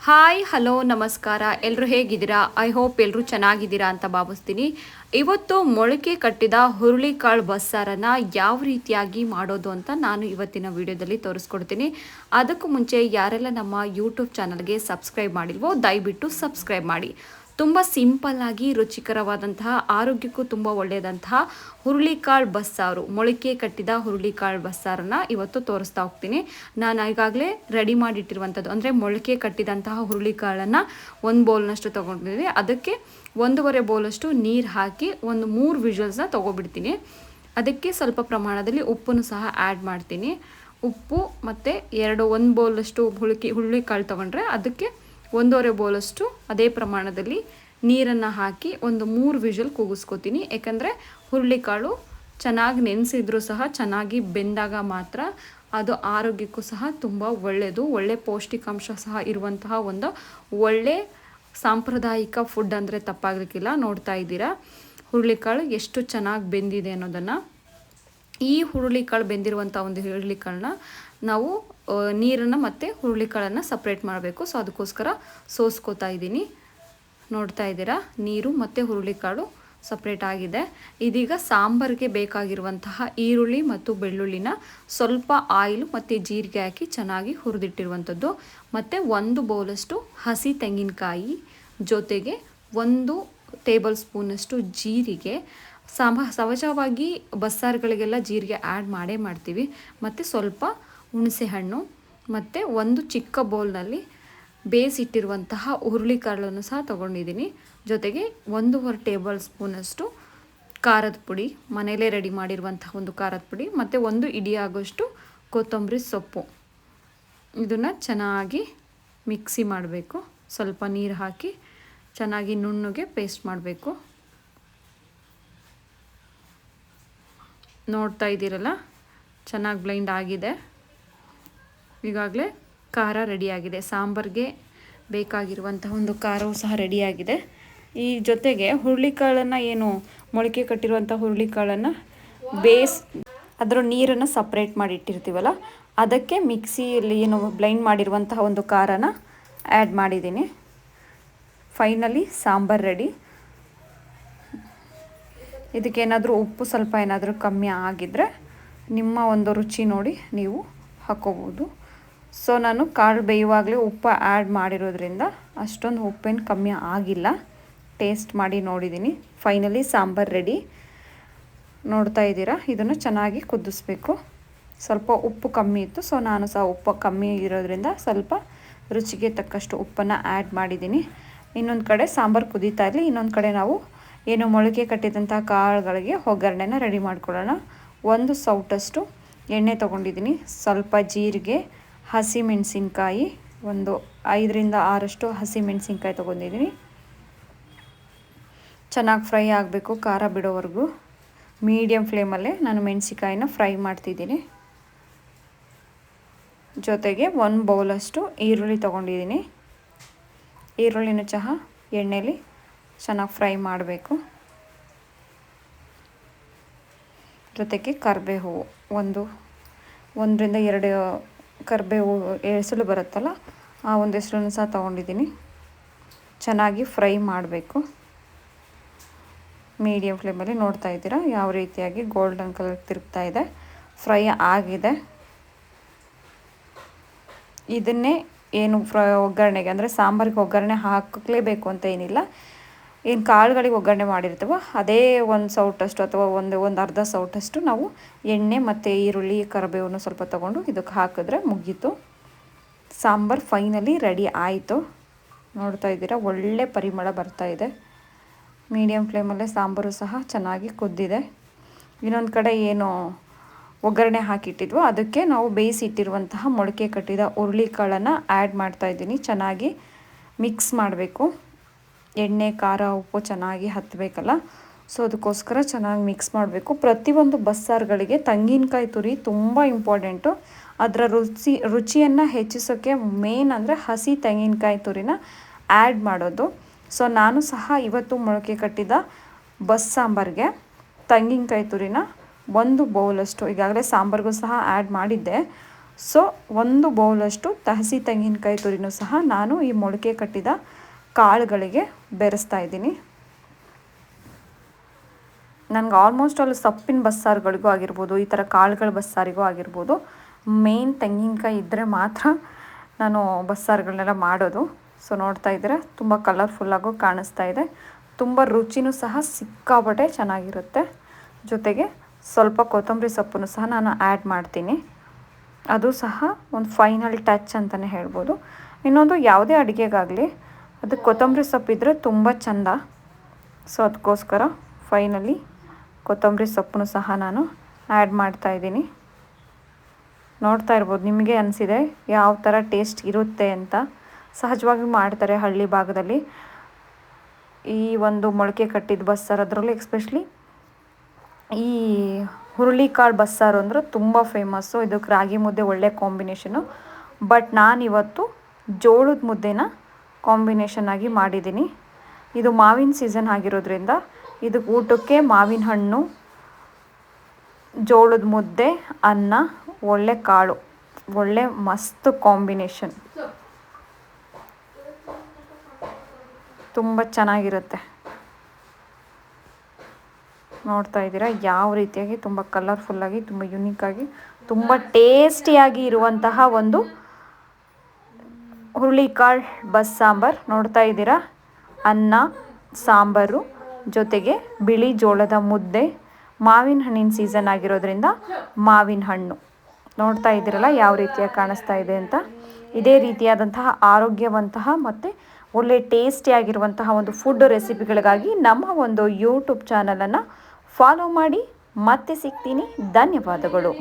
Hi hello ನಮಸ್ಕಾರ. ಎಲ್ಲರೂ ಹೇಗಿದ್ದೀರಾ? ಐ ಹೋಪ್ ಎಲ್ಲರೂ ಚೆನ್ನಾಗಿದ್ದೀರಾ ಅಂತ ಭಾವಿಸ್ತೀನಿ. ಇವತ್ತು ಮೊಳಕೆ ಕಟ್ಟಿದ ಹುರುಳಿಕಾಳು ಬಸ್ಸಾರನ್ನು ಯಾವ ರೀತಿಯಾಗಿ ಮಾಡೋದು ಅಂತ ನಾನು ಇವತ್ತಿನ ವಿಡಿಯೋದಲ್ಲಿ ತೋರಿಸ್ಕೊಡ್ತೀನಿ. ಅದಕ್ಕೂ ಮುಂಚೆ ಯಾರೆಲ್ಲ ನಮ್ಮ ಯೂಟ್ಯೂಬ್ ಚಾನಲ್ಗೆ ಸಬ್ಸ್ಕ್ರೈಬ್ ಮಾಡಿಲ್ವೋ ದಯವಿಟ್ಟು ಸಬ್ಸ್ಕ್ರೈಬ್ ಮಾಡಿ. ತುಂಬ ಸಿಂಪಲ್ಲಾಗಿ ರುಚಿಕರವಾದಂತಹ ಆರೋಗ್ಯಕ್ಕೂ ತುಂಬ ಒಳ್ಳೆಯದಂತಹ ಹುರುಳಿಕಾಳು ಬಸ್ಸಾರು, ಮೊಳಕೆ ಕಟ್ಟಿದ ಹುರುಳಿಕಾಳು ಬಸ್ಸಾರನ್ನು ಇವತ್ತು ತೋರಿಸ್ತಾ ಹೋಗ್ತೀನಿ. ನಾನು ಈಗಾಗಲೇ ರೆಡಿ ಮಾಡಿಟ್ಟಿರುವಂಥದ್ದು ಅಂದರೆ ಮೊಳಕೆ ಕಟ್ಟಿದಂತಹ ಹುರುಳಿಕಾಳನ್ನು ಒಂದು ಬೌಲ್ನಷ್ಟು ತೊಗೊಂಡಿದ್ದೀನಿ. ಅದಕ್ಕೆ 1.5 ಬೌಲಷ್ಟು ನೀರು ಹಾಕಿ ಒಂದು 3 ವಿಷಲ್ಸ್ನ ತೊಗೊಬಿಡ್ತೀನಿ. ಅದಕ್ಕೆ ಸ್ವಲ್ಪ ಪ್ರಮಾಣದಲ್ಲಿ ಉಪ್ಪನ್ನು ಸಹ ಆ್ಯಡ್ ಮಾಡ್ತೀನಿ. ಉಪ್ಪು ಮತ್ತು 1 ಬೌಲಷ್ಟು ಹುರುಳಿಕಾಳು ತೊಗೊಂಡ್ರೆ ಅದಕ್ಕೆ 1.5 ಬೌಲಷ್ಟು ಅದೇ ಪ್ರಮಾಣದಲ್ಲಿ ನೀರನ್ನು ಹಾಕಿ ಒಂದು 3 ವಿಷಲ್ ಕೂಗಿಸ್ಕೊತೀನಿ. ಯಾಕಂದರೆ ಹುರುಳಿಕಾಳು ಚೆನ್ನಾಗಿ ನೆನೆಸಿದ್ರೂ ಸಹ ಚೆನ್ನಾಗಿ ಬೆಂದಾಗ ಮಾತ್ರ ಅದು ಆರೋಗ್ಯಕ್ಕೂ ಸಹ ತುಂಬ ಒಳ್ಳೆಯದು. ಒಳ್ಳೆ ಪೌಷ್ಟಿಕಾಂಶ ಸಹ ಇರುವಂತಹ ಒಂದು ಒಳ್ಳೆ ಸಾಂಪ್ರದಾಯಿಕ ಫುಡ್ ಅಂದರೆ ತಪ್ಪಾಗಲಿಕ್ಕಿಲ್ಲ. ನೋಡ್ತಾ ಇದ್ದೀರಾ ಹುರುಳಿಕಾಳು ಎಷ್ಟು ಚೆನ್ನಾಗಿ ಬೆಂದಿದೆ ಅನ್ನೋದನ್ನು. ಈ ಹುರುಳಿಕಾಳು ಬೆಂದಿರುವಂಥ ಒಂದು ಹುರುಳಿಕಾಳನ್ನ ನಾವು ನೀರನ್ನು ಮತ್ತು ಹುರುಳಿಕಾಳನ್ನು ಸಪ್ರೇಟ್ ಮಾಡಬೇಕು. ಸೊ ಅದಕ್ಕೋಸ್ಕರ ಸೋಸ್ಕೋತಾ ಇದ್ದೀನಿ. ನೋಡ್ತಾ ಇದ್ದೀರಾ ನೀರು ಮತ್ತು ಹುರುಳಿಕಾಳು ಸಪ್ರೇಟ್ ಆಗಿದೆ. ಇದೀಗ ಸಾಂಬಾರಿಗೆ ಬೇಕಾಗಿರುವಂತಹ ಈರುಳ್ಳಿ ಮತ್ತು ಬೆಳ್ಳುಳ್ಳಿನ ಸ್ವಲ್ಪ ಆಯಿಲ್ ಮತ್ತು ಜೀರಿಗೆ ಹಾಕಿ ಚೆನ್ನಾಗಿ ಹುರಿದಿಟ್ಟಿರುವಂಥದ್ದು, ಮತ್ತು 1 ಬೌಲಷ್ಟು ಹಸಿ ತೆಂಗಿನಕಾಯಿ ಜೊತೆಗೆ 1 ಟೇಬಲ್ ಸ್ಪೂನಷ್ಟು ಜೀರಿಗೆ. ಸಹಜವಾಗಿ ಬಸ್ಸಾರುಗಳಿಗೆಲ್ಲ ಜೀರಿಗೆ ಆ್ಯಡ್ ಮಾಡೇ ಮಾಡ್ತೀವಿ. ಮತ್ತು ಸ್ವಲ್ಪ ಹುಣಸೆಹಣ್ಣು ಮತ್ತು 1 ಚಿಕ್ಕ ಬೌಲ್ನಲ್ಲಿ ಬೇಯಿಸಿಟ್ಟಿರುವಂತಹ ಹುರುಳಿಕಾಳನ್ನು ಸಹ ತೊಗೊಂಡಿದ್ದೀನಿ. ಜೊತೆಗೆ 1.5 ಟೇಬಲ್ ಸ್ಪೂನಷ್ಟು ಖಾರದ ಪುಡಿ, ಮನೆಯಲ್ಲೇ ರೆಡಿ ಮಾಡಿರುವಂತಹ ಒಂದು ಖಾರದ ಪುಡಿ, ಮತ್ತು 1 ಇಡಿ ಆಗೋಷ್ಟು ಕೊತ್ತಂಬರಿ ಸೊಪ್ಪು. ಇದನ್ನು ಚೆನ್ನಾಗಿ ಮಿಕ್ಸಿ ಮಾಡಬೇಕು. ಸ್ವಲ್ಪ ನೀರು ಹಾಕಿ ಚೆನ್ನಾಗಿ ನುಣ್ಣಗೆ ಪೇಸ್ಟ್ ಮಾಡಬೇಕು. ನೋಡ್ತಾ ಇದ್ದೀರಲ್ಲ ಚೆನ್ನಾಗಿ ಬ್ಲೆಂಡ್ ಆಗಿದೆ. ಈಗಾಗಲೇ ಖಾರ ರೆಡಿಯಾಗಿದೆ. ಸಾಂಬಾರಿಗೆ ಬೇಕಾಗಿರುವಂತಹ ಒಂದು ಖಾರವೂ ಸಹ ರೆಡಿಯಾಗಿದೆ. ಈ ಜೊತೆಗೆ ಹುರುಳಿಕಾಳನ್ನು ಏನು ಮೊಳಕೆ ಕಟ್ಟಿರುವಂಥ ಹುರುಳಿಕಾಳನ್ನು ಅದರ ನೀರನ್ನು ಸಪ್ರೇಟ್ ಮಾಡಿ ಇಟ್ಟಿರ್ತೀವಲ್ಲ ಅದಕ್ಕೆ ಮಿಕ್ಸಿಯಲ್ಲಿ ಏನು ಬ್ಲೆಂಡ್ ಮಾಡಿರುವಂತಹ ಒಂದು ಖಾರನ ಆ್ಯಡ್ ಮಾಡಿದ್ದೀನಿ. Finally sambar ready. ಇದಕ್ಕೇನಾದರೂ ಉಪ್ಪು ಸ್ವಲ್ಪ ಏನಾದರೂ ಕಮ್ಮಿ ಆಗಿದ್ದರೆ ನಿಮ್ಮ ಒಂದು ರುಚಿ ನೋಡಿ ನೀವು ಹಾಕ್ಕೋಬೋದು. ಸೊ ನಾನು ಕಾಳು ಬೇಯುವಾಗಲೇ ಉಪ್ಪು ಆ್ಯಡ್ ಮಾಡಿರೋದ್ರಿಂದ ಅಷ್ಟೊಂದು ಉಪ್ಪೇನು ಕಮ್ಮಿ ಆಗಿಲ್ಲ. ಟೇಸ್ಟ್ ಮಾಡಿ ನೋಡಿದ್ದೀನಿ. Finally sambar ready. ನೋಡ್ತಾ ಇದ್ದೀರಾ ಇದನ್ನು ಚೆನ್ನಾಗಿ ಕುದಿಸ್ಬೇಕು. ಸ್ವಲ್ಪ ಉಪ್ಪು ಕಮ್ಮಿ ಇತ್ತು, ಸೊ ನಾನು ಸಹ ಉಪ್ಪು ಕಮ್ಮಿ ಇರೋದ್ರಿಂದ ಸ್ವಲ್ಪ ರುಚಿಗೆ ತಕ್ಕಷ್ಟು ಉಪ್ಪನ್ನು ಆ್ಯಡ್ ಮಾಡಿದ್ದೀನಿ. ಇನ್ನೊಂದು ಕಡೆ ಸಾಂಬಾರು ಕುದೀತಾ ಇರಲಿ, ಇನ್ನೊಂದು ಕಡೆ ನಾವು ಏನು ಮೊಳಕೆ ಕಟ್ಟಿದಂಥ ಕಾಳುಗಳಿಗೆ ಒಗ್ಗರಣೆನ ರೆಡಿ ಮಾಡ್ಕೊಳ್ಳೋಣ. 1 ಸೌಟಷ್ಟು ಎಣ್ಣೆ ತೊಗೊಂಡಿದ್ದೀನಿ, ಸ್ವಲ್ಪ ಜೀರಿಗೆ, ಹಸಿಮೆಣಸಿನ್ಕಾಯಿ, ಒಂದು 5ರಿಂದ 6 ಹಸಿಮೆಣಸಿನ್ಕಾಯಿ ತೊಗೊಂಡಿದ್ದೀನಿ. ಚೆನ್ನಾಗಿ ಫ್ರೈ ಆಗಬೇಕು, ಖಾರ ಬಿಡೋವರೆಗೂ ಮೀಡಿಯಮ್ ಫ್ಲೇಮಲ್ಲೇ ನಾನು ಮೆಣಸಿನ್ಕಾಯಿನ ಫ್ರೈ ಮಾಡ್ತಿದ್ದೀನಿ. ಜೊತೆಗೆ 1 ಬೌಲಷ್ಟು ಈರುಳ್ಳಿ ತೊಗೊಂಡಿದ್ದೀನಿ. ಈರುಳ್ಳಿನೂ ಸಹ ಎಣ್ಣೆಲಿ ಚೆನ್ನಾಗಿ ಫ್ರೈ ಮಾಡಬೇಕು. ಜೊತೆಗೆ ಕರಿಬೇವು 1ರಿಂದ 2 ಕರಿಬೇವು ಎಸಳು ಬರುತ್ತಲ್ಲ ಆ ಒಂದು ಎಸಳನ್ನು ಸಹ ತೊಗೊಂಡಿದ್ದೀನಿ. ಚೆನ್ನಾಗಿ ಫ್ರೈ ಮಾಡಬೇಕು ಮೀಡಿಯಮ್ ಫ್ಲೇಮಲ್ಲಿ. ನೋಡ್ತಾ ಇದ್ದೀರಾ ಯಾವ ರೀತಿಯಾಗಿ ಗೋಲ್ಡನ್ ಕಲರ್ ತಿರುಗ್ತಾ ಇದೆ, ಫ್ರೈ ಆಗಿದೆ. ಇದನ್ನೇ ಏನು ಒಗ್ಗರಣೆಗೆ ಅಂದರೆ ಸಾಂಬಾರಿಗೆ ಒಗ್ಗರಣೆ ಹಾಕಲೇಬೇಕು ಅಂತ ಏನಿಲ್ಲ. ಏನು ಕಾಳುಗಳಿಗೆ ಒಗ್ಗರಣೆ ಮಾಡಿರ್ತೀವೋ ಅದೇ 1 ಸೌಟಷ್ಟು ಅಥವಾ ಒಂದು ಅರ್ಧ ಸೌಟಷ್ಟು ನಾವು ಎಣ್ಣೆ ಮತ್ತು ಈರುಳ್ಳಿ ಕರಿಬೇವನ್ನು ಸ್ವಲ್ಪ ತೊಗೊಂಡು ಇದಕ್ಕೆ ಹಾಕಿದ್ರೆ ಮುಗೀತು. ಸಾಂಬಾರು ಫೈನಲಿ ರೆಡಿ ಆಯಿತು. ನೋಡ್ತಾ ಇದ್ದೀರಾ ಒಳ್ಳೆ ಪರಿಮಳ ಬರ್ತಾ ಇದೆ. ಮೀಡಿಯಮ್ ಫ್ಲೇಮಲ್ಲೇ ಸಾಂಬಾರು ಸಹ ಚೆನ್ನಾಗಿ ಕುದ್ದಿದೆ. ಇನ್ನೊಂದು ಕಡೆ ಏನು ಒಗ್ಗರಣೆ ಹಾಕಿಟ್ಟಿದ್ವೋ ಅದಕ್ಕೆ ನಾವು ಬೇಯಿಸಿಟ್ಟಿರುವಂತಹ ಮೊಳಕೆ ಕಟ್ಟಿದ ಹುರುಳಿಕಾಳನ್ನು ಆ್ಯಡ್ ಮಾಡ್ತಾಯಿದ್ದೀನಿ. ಚೆನ್ನಾಗಿ ಮಿಕ್ಸ್ ಮಾಡಬೇಕು. ಎಣ್ಣೆ ಖಾರ ಉಪ್ಪು ಚೆನ್ನಾಗಿ ಹತ್ತಬೇಕಲ್ಲ, ಸೊ ಅದಕ್ಕೋಸ್ಕರ ಚೆನ್ನಾಗಿ ಮಿಕ್ಸ್ ಮಾಡಬೇಕು. ಪ್ರತಿಯೊಂದು ಬಸ್ಸಾರುಗಳಿಗೆ ತೆಂಗಿನಕಾಯಿ ತುರಿ ತುಂಬ ಇಂಪಾರ್ಟೆಂಟು. ಅದರ ರುಚಿಯನ್ನು ಹೆಚ್ಚಿಸೋಕ್ಕೆ ಮೇನ್ ಅಂದರೆ ಹಸಿ ತೆಂಗಿನಕಾಯಿ ತುರಿನ ಆ್ಯಡ್ ಮಾಡೋದು. ಸೊ ನಾನು ಸಹ ಇವತ್ತು ಮೊಳಕೆ ಕಟ್ಟಿದ ಬಸ್ಸಾಂಬಾರಿಗೆ ತೆಂಗಿನಕಾಯಿ ತುರಿನ 1 ಬೌಲಷ್ಟು ಈಗಾಗಲೇ ಸಾಂಬಾರಿಗೂ ಸಹ ಆ್ಯಡ್ ಮಾಡಿದ್ದೆ. ಸೊ ಒಂದು ಬೌಲಷ್ಟು ಹಸಿ ತೆಂಗಿನಕಾಯಿ ತುರಿನೂ ಸಹ ನಾನು ಈ ಮೊಳಕೆ ಕಟ್ಟಿದ ಕಾಳುಗಳಿಗೆ ಬೆರೆಸ್ತಾ ಇದ್ದೀನಿ. ನನಗೆ ಆಲ್ಮೋಸ್ಟ್ ಅಲ್ಲಿ ಸೊಪ್ಪಿನ ಬಸ್ಸಾರುಗಳಿಗೂ ಆಗಿರ್ಬೋದು, ಈ ಥರ ಕಾಳುಗಳ ಬಸ್ಸಾರಿಗೂ ಆಗಿರ್ಬೋದು, ಮೇನ್ ತೆಂಗಿನಕಾಯಿ ಇದ್ದರೆ ಮಾತ್ರ ನಾನು ಬಸ್ಸಾರುಗಳನ್ನೆಲ್ಲ ಮಾಡೋದು. ಸೊ ನೋಡ್ತಾ ಇದ್ದೀರಾ ತುಂಬ ಕಲರ್ಫುಲ್ಲಾಗೂ ಕಾಣಿಸ್ತಾ ಇದೆ. ತುಂಬ ರುಚಿನೂ ಸಹ ಸಿಕ್ಕಾಪಟ್ಟೆ ಚೆನ್ನಾಗಿರುತ್ತೆ. ಜೊತೆಗೆ ಸ್ವಲ್ಪ ಕೊತ್ತಂಬರಿ ಸೊಪ್ಪನ್ನು ಸಹ ನಾನು ಆ್ಯಡ್ ಮಾಡ್ತೀನಿ. ಅದು ಸಹ ಒಂದು ಫೈನಲ್ ಟಚ್ ಅಂತಲೇ ಹೇಳ್ಬೋದು. ಇನ್ನೊಂದು ಯಾವುದೇ ಅಡುಗೆಗಾಗಲಿ ಅದಕ್ಕೆ ಕೊತ್ತಂಬರಿ ಸೊಪ್ಪಿದ್ರೆ ತುಂಬ ಚೆಂದ. ಸೊ ಅದಕ್ಕೋಸ್ಕರ ಫೈನಲಿ ಕೊತ್ತಂಬರಿ ಸೊಪ್ಪನ್ನು ಸಹ ನಾನು ಆ್ಯಡ್ ಮಾಡ್ತಾಯಿದ್ದೀನಿ. ನೋಡ್ತಾ ಇರ್ಬೋದು, ನಿಮಗೆ ಅನಿಸಿದೆ ಯಾವ ಥರ ಟೇಸ್ಟ್ ಇರುತ್ತೆ ಅಂತ. ಸಹಜವಾಗಿ ಮಾಡ್ತಾರೆ ಹಳ್ಳಿ ಭಾಗದಲ್ಲಿ ಈ ಒಂದು ಮೊಳಕೆ ಕಟ್ಟಿದ ಬಸ್ಸಾರು. ಅದರಲ್ಲೂ ಎಕ್ಸ್ಪೆಷಲಿ ಈ ಹುರುಳಿಕಾಳು ಬಸ್ಸಾರು ಅಂದರೆ ತುಂಬ ಫೇಮಸ್ಸು. ಇದಕ್ಕೆ ರಾಗಿ ಮುದ್ದೆ ಒಳ್ಳೆ ಕಾಂಬಿನೇಷನು. ಬಟ್ ನಾನಿವತ್ತು ಜೋಳದ ಮುದ್ದೆನ ಕಾಂಬಿನೇಷನ್ ಆಗಿ ಮಾಡಿದ್ದೀನಿ. ಇದು ಮಾವಿನ ಸೀಸನ್ ಆಗಿರೋದ್ರಿಂದ ಇದಕ್ಕೆ ಊಟಕ್ಕೆ ಮಾವಿನ ಹಣ್ಣು, ಜೋಳದ ಮುದ್ದೆ, ಅನ್ನ, ಒಳ್ಳೆ ಕಾಳು, ಒಳ್ಳೆ ಮಸ್ತ್ ಕಾಂಬಿನೇಷನ್. ತುಂಬ ಚೆನ್ನಾಗಿರುತ್ತೆ. ನೋಡ್ತಾ ಇದ್ದೀರಾ ಯಾವ ರೀತಿಯಾಗಿ ತುಂಬ ಕಲರ್ಫುಲ್ಲಾಗಿ, ತುಂಬ ಯುನೀಕಾಗಿ, ತುಂಬ ಟೇಸ್ಟಿಯಾಗಿ ಇರುವಂತಹ ಒಂದು ಹುರುಳಿಕಾಳು ಬಸ್ಸಾಂಬಾರು. ನೋಡ್ತಾ ಇದ್ದೀರಾ ಅನ್ನ, ಸಾಂಬಾರು, ಜೊತೆಗೆ ಬಿಳಿ ಜೋಳದ ಮುದ್ದೆ, ಮಾವಿನ ಹಣ್ಣಿನ ಸೀಸನ್ ಆಗಿರೋದ್ರಿಂದ ಮಾವಿನ ಹಣ್ಣು. ನೋಡ್ತಾ ಇದ್ದೀರಲ್ಲ ಯಾವ ರೀತಿಯಾಗಿ ಕಾಣಿಸ್ತಾ ಇದೆ ಅಂತ. ಇದೇ ರೀತಿಯಾದಂತಹ ಆರೋಗ್ಯವಂತಹ ಮತ್ತು ಒಳ್ಳೆ ಟೇಸ್ಟಿಯಾಗಿರುವಂತಹ ಒಂದು ಫುಡ್ ರೆಸಿಪಿಗಳಿಗಾಗಿ ನಮ್ಮ ಒಂದು ಯೂಟ್ಯೂಬ್ ಚಾನಲನ್ನು ಫಾಲೋ ಮಾಡಿ. ಮತ್ತೆ ಸಿಗ್ತೀನಿ. ಧನ್ಯವಾದಗಳು.